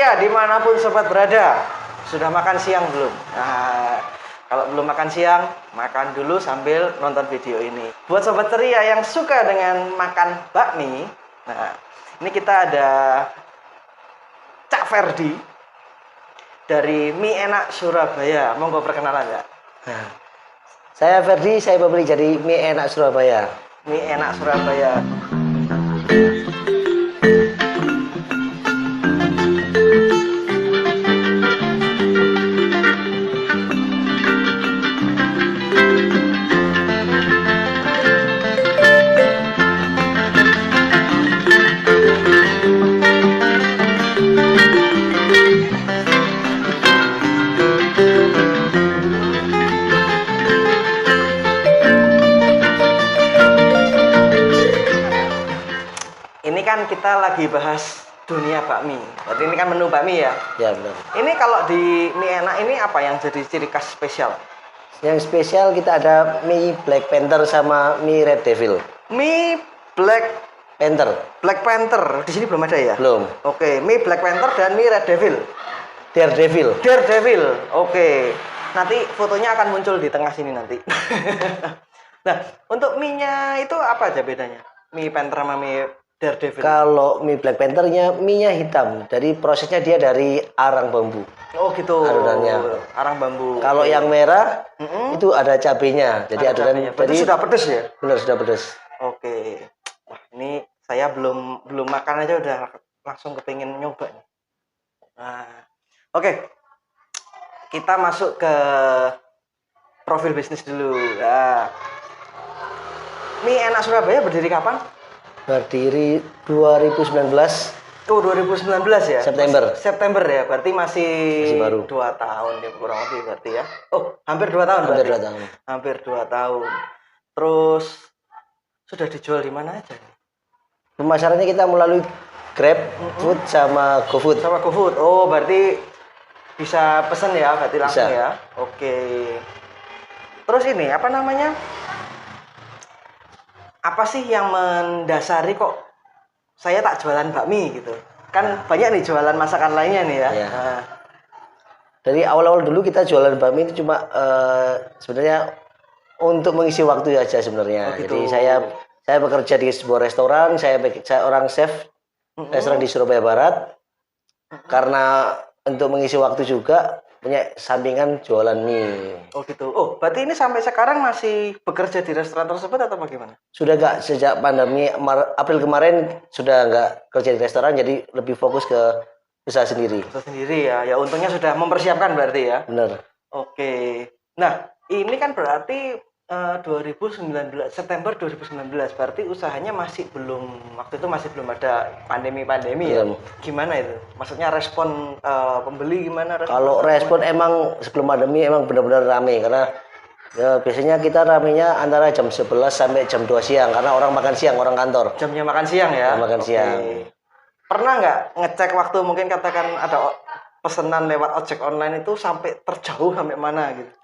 Satria dimanapun sobat berada, sudah makan siang belum? Nah, kalau belum makan siang, makan dulu sambil nonton video ini. Buat sobat Ceria yang suka dengan makan bakmi, nah ini kita ada Cak Ferdi dari Mie Enak Surabaya. Monggo perkenalan ya. Nah, saya Ferdi, saya pembeli jadi Mie Enak Surabaya. Mie Enak Surabaya. Ini kan kita lagi bahas dunia bakmi. Berarti ini kan menu bakmi ya? Ya benar. Ini kalau di Mie Enak ini apa yang jadi ciri khas spesial? Yang spesial kita ada mie Black Panther sama mie Red Devil. Mie Black Panther Panther. Di sini belum ada ya? belum. Oke, mie Black Panther dan mie Red Devil. Daredevil. Daredevil. Oke. Nanti fotonya akan muncul di tengah sini nanti. Nah, untuk mie-nya itu apa aja bedanya? Mie Panther sama mie Daredevil. Kalau mie Black Panthernya mie-nya hitam. Jadi prosesnya dia dari arang bambu. Oh gitu. Adonannya. Arang bambu. Kalau Oke. yang merah Mm-mm. itu ada cabenya. Jadi Ada adonan cabenya. Berarti jadi sudah pedes ya? benar sudah pedas. Oke. Wah, ini saya belum makan aja udah langsung kepingin nyoba nih. Nah, oke. Kita masuk ke profil bisnis dulu. Nah, Mie Enak Surabaya berdiri kapan? Berdiri 2019 Oh, 2019 ya? September. September ya, berarti masih baru. 2 tahun ya, kurang lebih berarti ya. Oh, hampir 2 tahun Hampir berarti? 2 tahun. Hampir 2 tahun. Terus, sudah dijual di mana aja nih? Pemasarannya kita melalui Grab, Food sama GoFood. Sama GoFood. Oh, berarti bisa pesen ya, berarti langsung Bisa. ya. Oke. Terus ini, apa namanya? Apa sih yang mendasari kok saya tak jualan bakmi gitu? Kan banyak nih jualan masakan lainnya nih ya. Iya. Nah, Dari awal-awal dulu kita jualan bakmi itu cuma sebenarnya untuk mengisi waktu aja sebenarnya. Oh, gitu. Jadi saya bekerja di sebuah restoran, saya orang chef restoran di Surabaya Barat. Karena untuk mengisi waktu juga punya sampingan jualan mie. Oh gitu. Oh, berarti ini sampai sekarang masih bekerja di restoran tersebut atau bagaimana? Sudah nggak sejak pandemi April kemarin sudah nggak kerja di restoran, jadi lebih fokus ke usaha sendiri. Bisa sendiri ya. Ya untungnya sudah mempersiapkan berarti ya. Bener. Oke. Nah, ini kan berarti 2019 September 2019 berarti usahanya masih belum, waktu itu masih belum ada pandemi ya. Belum. Gimana itu? Maksudnya respon pembeli gimana? Kalau respon emang sebelum pandemi emang benar-benar rame karena ya, biasanya kita ramenya antara jam 11 sampai jam 2 siang karena orang makan siang, orang kantor. Jamnya makan siang ya. Jam makan Oke. siang. Pernah nggak ngecek waktu, mungkin katakan ada pesanan lewat ojek online itu sampai terjauh sampai mana gitu?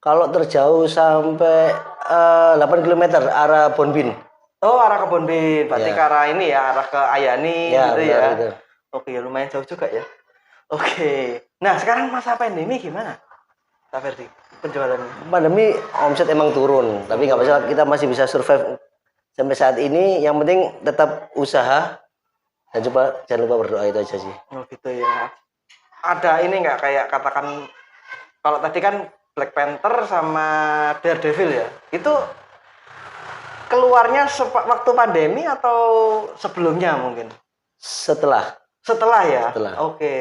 Kalau terjauh sampai 8 km arah Bonbin. Oh, arah Kebon Bin, berarti Ya. ke arah ini ya, arah ke Ayani Ya, gitu benar ya. itu. Oke, lumayan jauh juga ya. Oke. Nah, sekarang masa pandemi gimana, Kak Ferdi? Penjualannya? Pandemi omset emang turun, tapi nggak masalah, kita masih bisa survive sampai saat ini. Yang penting tetap usaha dan coba jangan lupa berdoa, itu aja sih. Oh, gitu ya. Ada ini nggak kayak katakan, kalau tadi kan Black Panther sama Daredevil ya, itu keluarnya waktu pandemi atau sebelumnya mungkin? Setelah Setelah ya? Setelah. Oke.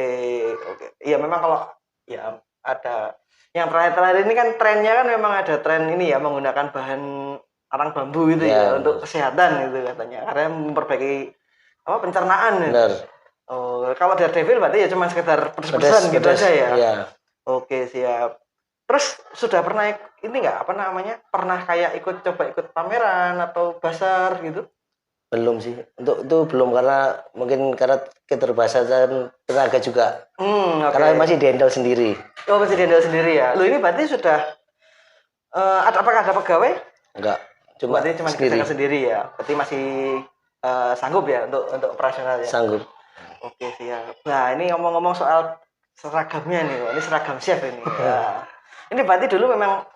Iya, memang kalau ya ada yang terakhir-terakhir ini kan trennya kan memang ada tren ini ya, menggunakan bahan arang bambu itu ya, Ya, untuk kesehatan itu katanya. Karena memperbaiki apa, pencernaan ya. benar. Oh, kalau Daredevil berarti ya cuma sekedar pedes-pedesan gitu aja ya. Iya. Oke, siap. Terus sudah pernah ini nggak, apa namanya? Pernah kayak coba ikut pameran atau bazar gitu? Belum sih. Untuk itu belum karena mungkin karena keterbatasan tenaga juga. Oke. Karena masih dihandle sendiri. Oh, masih dihandle sendiri ya. Lu ini berarti sudah apakah ada pegawai? Enggak. Cuma Berarti cuma sendiri. kerjakan sendiri ya. Berarti masih sanggup ya untuk operasional ya. Sanggup. Oke, siap. Nah, ini ngomong-ngomong soal seragamnya nih, Pak. Ini seragam chef ini. Ya. Ini berarti dulu memang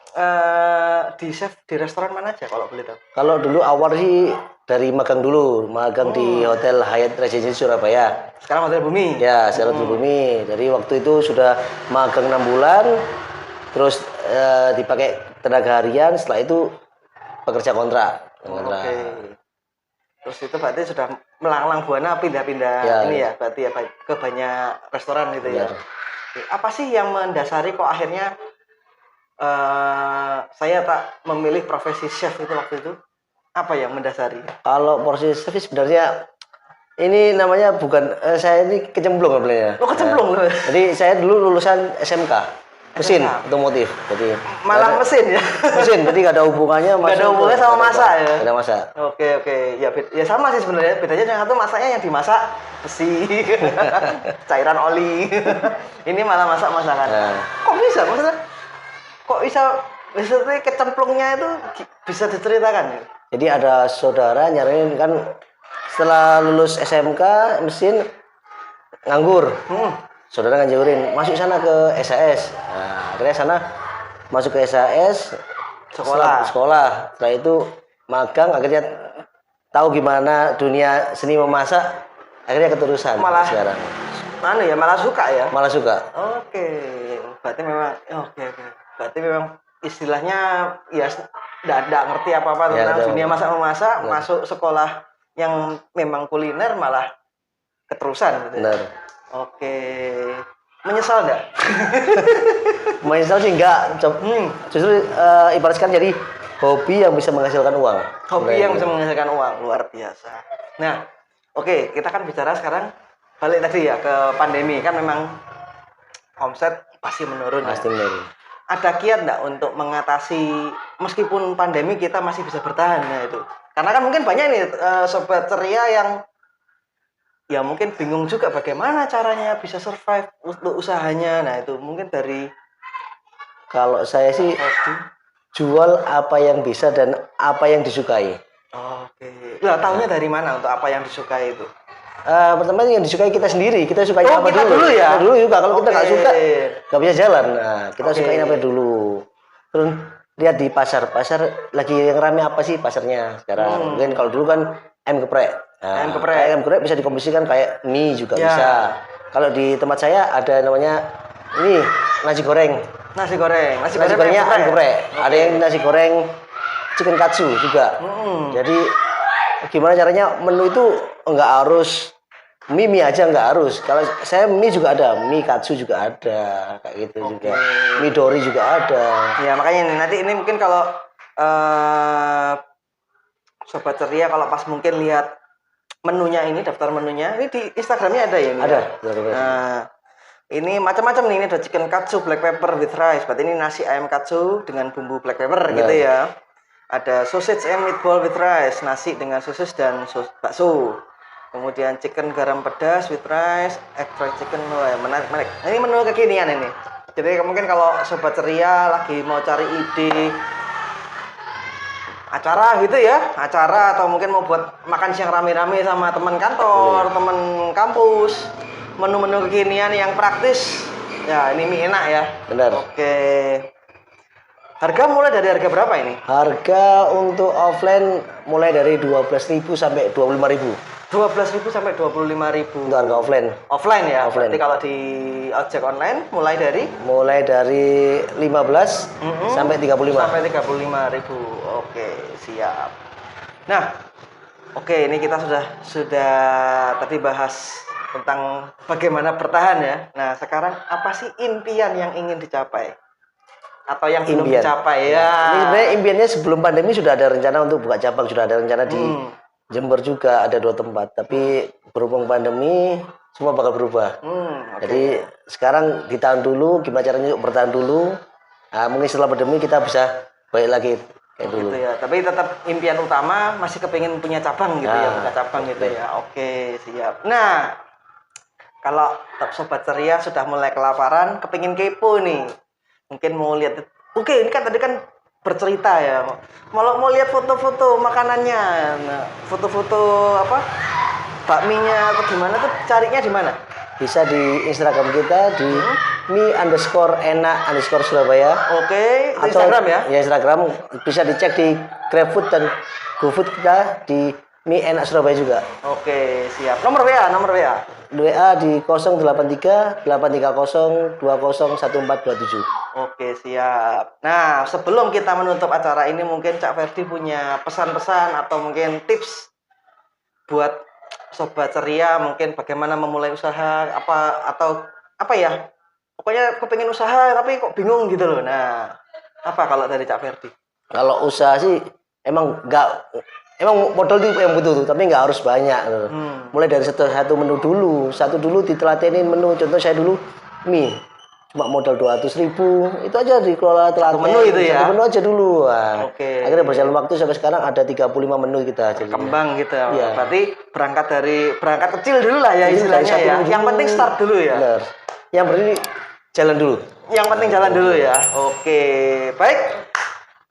di chef di restoran mana aja kalau boleh tahu? Kalau dulu awal sih dari magang dulu, magang di Hotel Hyatt Regency Surabaya. Sekarang Hotel Bumi. Ya, secara bumi. Jadi waktu itu sudah magang 6 bulan, terus dipakai tenaga harian. Setelah itu pekerja kontrak. Oke. Terus itu berarti sudah melanglang buana pindah-pindah Ya, ini ya, berarti ya ke banyak restoran gitu ya. Benar. Oke, apa sih yang mendasari kok akhirnya saya tak memilih profesi chef itu waktu itu? Apa yang mendasari? Kalau porsi servis sebenarnya ini namanya bukan saya ini kecemplung sebenarnya. Lo kecemplung loh. Jadi saya dulu lulusan SMK mesin SMK. otomotif. Jadi Malah mesin ya. mesin, jadi nggak ada hubungannya. Nggak ada hubungannya sama masak ya? Nggak ada masak. Oke. Ya, ya sama sih sebenarnya. Bedanya yang satu masaknya yang dimasak besi, cairan oli. Ini malah masak-masakan. Nah. Kok bisa? Maksudnya kok maksudnya kecemplungnya itu bisa diceritakan ya? Jadi ada saudara nyariin kan setelah lulus SMK mesin nganggur. Saudara ngajarin masuk sana ke SAS. Nah, akhirnya sana masuk ke SAS sekolah. Setelah itu magang, akhirnya tahu gimana dunia seni memasak, akhirnya keterusan Malah sekarang. Mana ya, malah suka ya? Malah suka. Oke. Berarti memang oke. Berarti memang istilahnya ya tidak ngerti apa-apa Ya, tentang dunia apa. masak-memasak, Benar. masuk sekolah yang memang kuliner malah keterusan gitu. Benar. Oke. Menyesal enggak? Menyesal sih enggak. Justru ibaratkan jadi hobi yang bisa menghasilkan uang. Hobi Nah, yang itu. bisa menghasilkan uang, luar biasa. Nah, oke, kita kan bicara sekarang balik tadi ya ke pandemi, kan memang omset pasti menurun. Pasti Ya. menurun. Ada kiat enggak untuk mengatasi meskipun pandemi kita masih bisa bertahan ya itu? Karena kan mungkin banyak nih sobat ceria yang ya mungkin bingung juga bagaimana caranya bisa survive untuk usahanya. Nah, itu mungkin dari Kalau saya sih hobi. jual apa yang bisa dan apa yang disukai. Oke. Lah, tahunya dari mana untuk apa yang disukai itu? Pertama yang disukai kita sendiri, kita sukanya apa kita dulu? dulu ya? Kita dulu juga, kalau kita nggak Oke. suka nggak bisa jalan. Nah, kita Oke. sukain apa dulu. Terus lihat di pasar lagi yang rame apa sih pasarnya sekarang? Mungkin kalau dulu kan ayam geprek. Nah, Ayam geprek. ayam geprek bisa dikombinasikan kayak mie juga Ya. bisa. Kalau di tempat saya ada namanya ini nasi goreng. Nasi goreng. Nasi Gorengnya ayam ayam geprek. Oke. Ada yang nasi goreng chicken katsu juga. Jadi gimana caranya menu itu nggak harus mie aja, nggak harus. Kalau saya mie juga ada, mie katsu juga ada, kayak gitu juga. Mie dori juga ada. Ya, makanya nanti ini mungkin kalau sobat ceria kalau pas mungkin lihat menunya ini, daftar menunya, ini di Instagramnya ada ya? Ini Ada. ya? Nah, ini macam-macam nih, ini ada chicken katsu black pepper with rice. Berarti ini nasi ayam katsu dengan bumbu black pepper gitu ya. Ada sausage and meatball with rice, nasi dengan sosis dan bakso. Kemudian chicken garam pedas with rice, egg fried chicken. Wah, menarik. Nah, ini menu kekinian ini. Jadi mungkin kalau sobat ceria lagi mau cari ide acara gitu ya, acara atau mungkin mau buat makan siang rame-rame sama teman kantor, teman kampus, menu-menu kekinian yang praktis. Ya, ini mie enak ya. Benar. Oke. Harga mulai dari harga berapa ini? Harga untuk offline mulai dari 12.000 sampai 25.000 12.000 sampai 25.000. untuk harga offline. Offline ya. Offline. Berarti kalau di ojek online mulai dari Mulai dari 15 sampai 35. sampai 35.000. Oke, siap. Nah, oke, ini kita sudah tadi bahas tentang bagaimana bertahan ya. Nah, sekarang apa sih impian yang ingin dicapai? Atau yang belum Impian. dicapai ya? Ini sebenarnya impiannya sebelum pandemi sudah ada rencana untuk buka cabang, sudah ada rencana di Jember juga ada 2 tempat. Tapi berhubung pandemi semua bakal berubah. Oke. Jadi sekarang ditahan dulu, gimana caranya untuk bertahan dulu. Nah, mungkin setelah pandemi kita bisa balik lagi kayak dulu. Gitu ya. Tapi tetap impian utama masih kepingin punya cabang gitu ya, Nah, buka cabang gitu ya. Oke, siap. Nah, kalau sobat ceria sudah mulai kelaparan, kepingin kepo nih. Mungkin mau lihat. Oke, ini kan tadi kan bercerita ya. Mau lihat foto-foto makanannya. Nah, foto-foto apa? bakminya atau gimana tuh carinya di mana? Bisa di Instagram kita di mi_enak_surabaya. Oke, di Atau Instagram ya? Ya Instagram, bisa dicek di GrabFood dan GoFood kita di Mi Enak Surabaya juga. Oke, siap. Nomor WA, nomor WA. WA di 083 830 201427. Oke, siap. Nah, sebelum kita menutup acara ini, mungkin Cak Ferdi punya pesan-pesan atau mungkin tips buat sobat ceria, mungkin bagaimana memulai usaha apa ya? Pokoknya kepengen usaha tapi kok bingung gitu loh. Nah, apa kalau dari Cak Ferdi? Kalau usaha sih emang modal itu yang butuh tuh, tapi nggak harus banyak gitu. Mulai dari satu menu dulu, ditelatenin menu. Contoh saya dulu mie cuma modal 200.000, itu aja dikelola telaten. Menu itu ya? Satu menu aja dulu. Nah, Oke. akhirnya berjalan waktu sampai sekarang ada 35 menu kita. Kembang gitu. Iya. Berarti berangkat kecil dulu lah ya Dari istilahnya satu ya. dulu. Yang penting start dulu ya. Bener. Yang berarti jalan dulu. Yang penting jalan dulu ya. Oke, baik.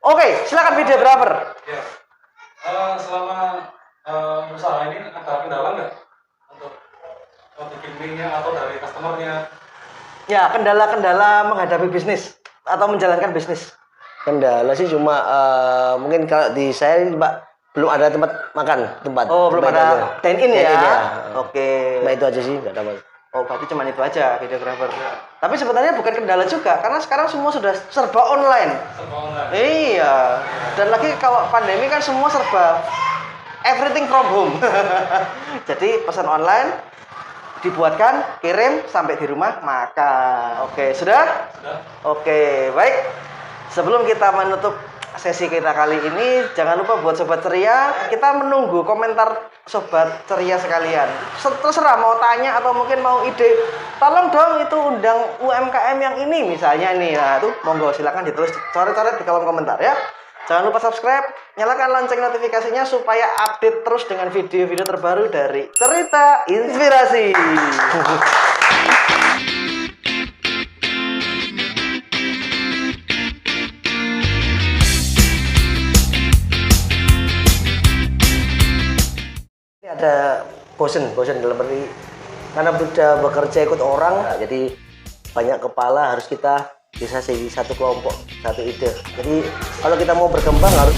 Oke, silakan videographer. Ya. Selama usaha ini ada kendala nggak untuk bikin mie-nya atau dari customernya? Ya, kendala-kendala menghadapi bisnis atau menjalankan bisnis. Kendala sih cuma mungkin kalau di saya Pak belum ada tempat makan Oh, belum Cuma itu ada aja. dine-in ya. Dine-in ya. Oke. Cuma itu aja sih, nggak ada mas. Oh, berarti cuma itu aja videographer. Tapi sebenarnya bukan kendala juga karena sekarang semua sudah serba online. Serba online. Iya. Dan lagi kalau pandemi kan semua serba everything from home. Jadi pesan online, dibuatkan, kirim sampai di rumah makan. Oke, sudah? Sudah. Oke, baik. Sebelum kita menutup sesi kita kali ini, jangan lupa buat sobat ceria, kita menunggu komentar sobat ceria sekalian. Terserah mau tanya atau mungkin mau ide, tolong dong itu undang UMKM yang ini misalnya nih. Nah, tuh monggo silakan ditulis coret-coret di kolom komentar ya. Jangan lupa subscribe, nyalakan lonceng notifikasinya supaya update terus dengan video-video terbaru dari Cerita Inspirasi. Ini ada bosen dalam arti karena sudah bekerja ikut orang, nah, jadi banyak kepala harus kita bisa jadi satu kelompok, satu ide. Jadi kalau kita mau berkembang harus